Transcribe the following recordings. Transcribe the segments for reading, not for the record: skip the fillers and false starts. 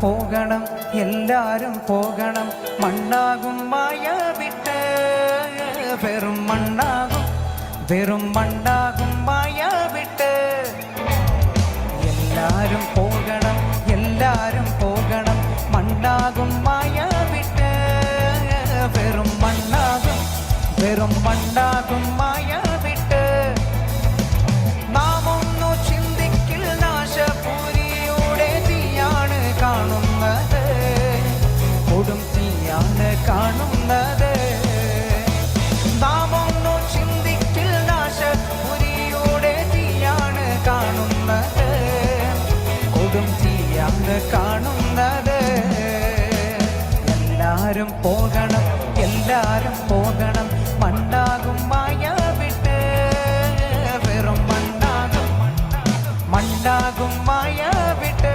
പോകണം എല്ലാരും പോകണം മണ്ണാകും മായ വിട്ട് വെറും മണ്ണാകും മായ വിട്ട് എല്ലാരും പോകണം മണ്ണാകും മായ വിട്ട് വെറും മണ്ണാകും മായ വിട്ട് നാം ഒന്നു ചിന്തിക്കിൽ നാശപുരിയുടെ തീയാണ് കാണുന്നത് കൊടും തീയാണ് കാണുന്നത് നാം ഒന്നു ചിന്തിക്കിൽ നാശപുരിയുടെ തീയാണ് കാണുന്നത് കൊടും തീയാണ് കാണുന്നത് എല്ലാരും പോകണം മണ്ണാകും മായ വിട്ട് വെറും മണ്ണാകും മായ വിട്ട്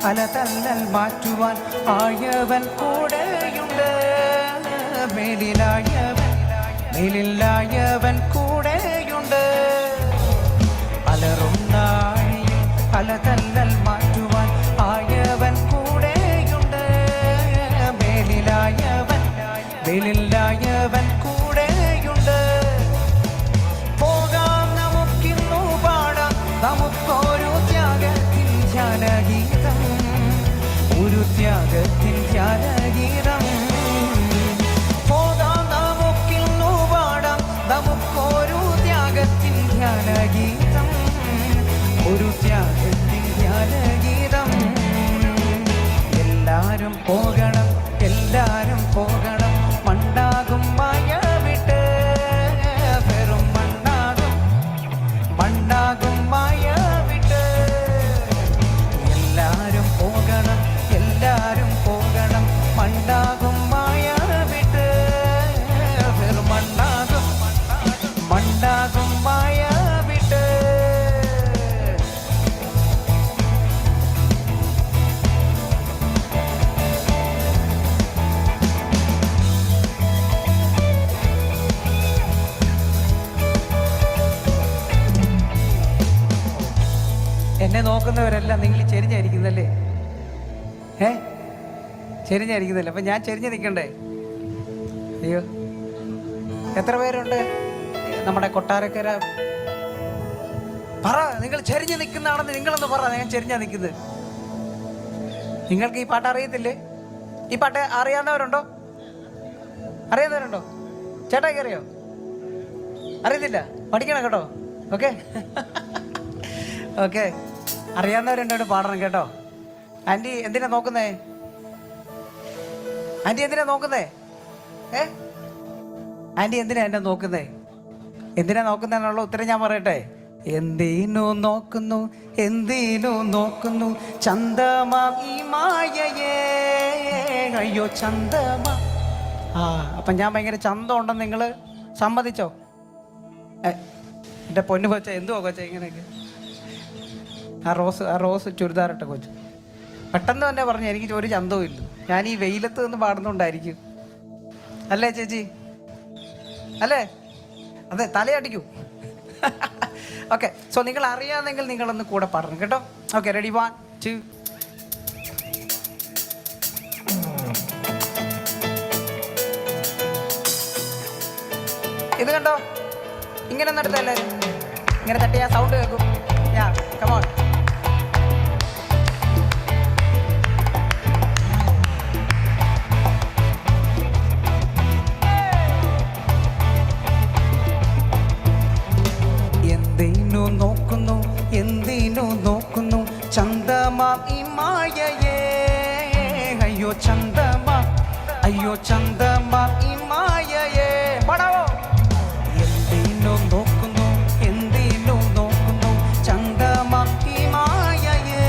അലതല്ലൽ മാറ്റുവാൻ ആയവൻ കൂടെയുണ്ട് മേലിലായവൻ കൂടെയുണ്ട് അലറും നാഴിയിൽ അലതല്ലൽ മാറ്റുവാൻ ആയവൻ കൂടെയുണ്ട് മേലിലായവൻ കൂടെയുണ്ട് പോകാം നമുക്കിന്നു പാടാം നമുക്കൊരു ത്യാഗത്തിൻ ധ്യാനഗീതം പോകാം നമുക്കിന്നു പാടാം നമുക്കൊരു ത്യാഗത്തിൻ ധ്യാനഗീതം എല്ലാരും പോകണം മണ്ണാകും മായ വിട്ട് വെറും മണ്ണാകും മായ വിട്ട് എല്ലാരും പോകണം മണ്ണാകും മായ വിട്ട് വെറും മണ്ണാകും മായ വിട്ട് എന്നെ നോക്കുന്നവരെല്ലാം നിങ്ങൾ ചെരിഞ്ഞായിരിക്കുന്നല്ലേ ചെരിഞ്ഞായിരിക്കുന്നില്ല അപ്പം ഞാൻ ചെരിഞ്ഞ് നിൽക്കണ്ടേ അയ്യോ എത്ര പേരുണ്ട് നമ്മുടെ കൊട്ടാരക്കര പറ നിങ്ങൾ ചെരിഞ്ഞ് നിൽക്കുന്നതാണെന്ന് നിങ്ങളൊന്ന് പറ ഞാൻ ചെരിഞ്ഞാ നിൽക്കുന്നത് നിങ്ങൾക്ക് ഈ പാട്ട് അറിയത്തില്ലേ ഈ പാട്ട് അറിയാവുന്നവരുണ്ടോ ചേട്ടായി അറിയോ അറിയത്തില്ല പഠിക്കണം കേട്ടോ ഓക്കെ അറിയാവുന്നവരുണ്ടോ പാടണം കേട്ടോ ആൻറ്റി എന്തിനാ നോക്കുന്നേ ആൻറ്റി എന്തിനാ നോക്കുന്നേ എന്തിനാ നോക്കുന്നതിനുള്ള ഉത്തരം ഞാൻ പറയട്ടെ എന്തിനു നോക്കുന്നു ചന്തമാ ഈ മായയേ അയ്യോ ചന്തമാ അപ്പം ഞാൻ ഭയങ്കര ചന്തം ഉണ്ടെന്ന് നിങ്ങൾ സമ്മതിച്ചോ എൻ്റെ പൊന്നു കൊച്ച എന്തുവാ കൊച്ച ഇങ്ങനെയൊക്കെ ആ റോസ് ചുരിദാറിട്ട കൊച്ചു പെട്ടെന്ന് തന്നെ പറഞ്ഞു എനിക്ക് ഒരു ചന്തവും ഇല്ല ഞാൻ ഈ വെയിലത്ത് നിന്ന് പാടുന്നുണ്ടായിരിക്കും അല്ലേ ചേച്ചി അല്ലേ അതെ തലയടിക്കൂ ഓക്കെ സോ നിങ്ങൾ അറിയാമെങ്കിൽ നിങ്ങളൊന്ന് കൂടെ പാടണം കേട്ടോ ഓക്കെ റെഡി 1 2 ഇത് കണ്ടോ ഇങ്ങനെ ഒന്നെടുത്ത എല്ലാവരും ഇങ്ങനെ തട്ടിയാ സൗണ്ട് കേൾക്കും കമോൺ എന്തിനു നോക്കുന്നു ചന്തമാ ഈ മായയേ അയ്യോ ചന്തമാ ഈ മായയേ പാടാവോ എന്തിനു നോക്കുന്നു ചന്തമാ ഈ മായയേ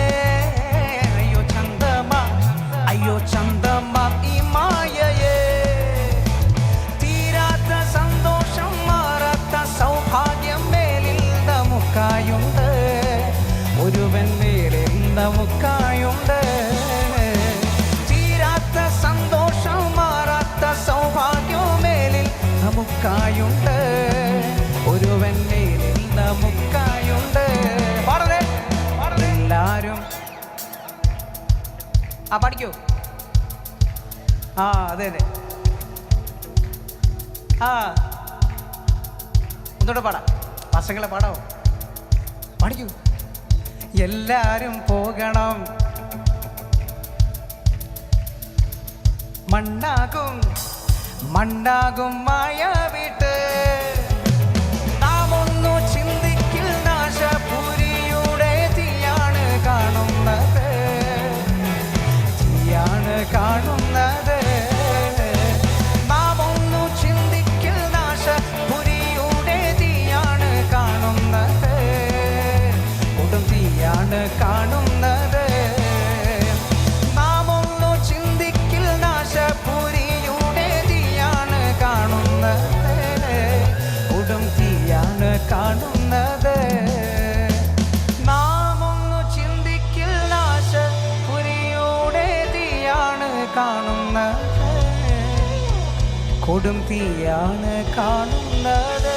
നമുക്കായുണ്ട്, ഒരുവൻ മേലിൽ നമുക്കായുണ്ട്. തീരാത്ത സന്തോഷം, മാറാത്ത സൗഭാഗ്യമേലിൽ നമുക്കായുണ്ട്, ഒരുവൻ മേലിൽ നമുക്കായുണ്ട്. എല്ലാരും പഠിക്കൂ. അതെ അതെ. ഒന്നുകൂടെ പാടാം, പസങ്ങളെ പാടാവോ? പഠിക്കൂ. എല്ലാരും പോകണം, മണ്ണാകും മണ്ണാകും മായ വീട്ട്. നാം ഒന്നു ചിന്തിക്കിൽ നാശപുരിയുടെ തീയാണ് കാണുന്നത്, തീയാണ് കാണുന്നത്. നാം ഒന്നു ചിന്തിക്കിൽ നാശപുരിയുടെ തീയാണ് കാണുന്നത്, കൊടും തീയാണ് കാണുന്നത്. നാം ഒന്നു ചിന്തിക്കിൽ നാശപുരിയുടെ തീയാണ് കാണുന്നത്, കൊടും തീയാണ് കാണുന്നത്. നാം ഒന്നു ചിന്തിക്കിൽ നാശപുരിയുടെ തീയാണ് കാണുന്നത്, കൊടും തീയാണ് കാണുന്നത്.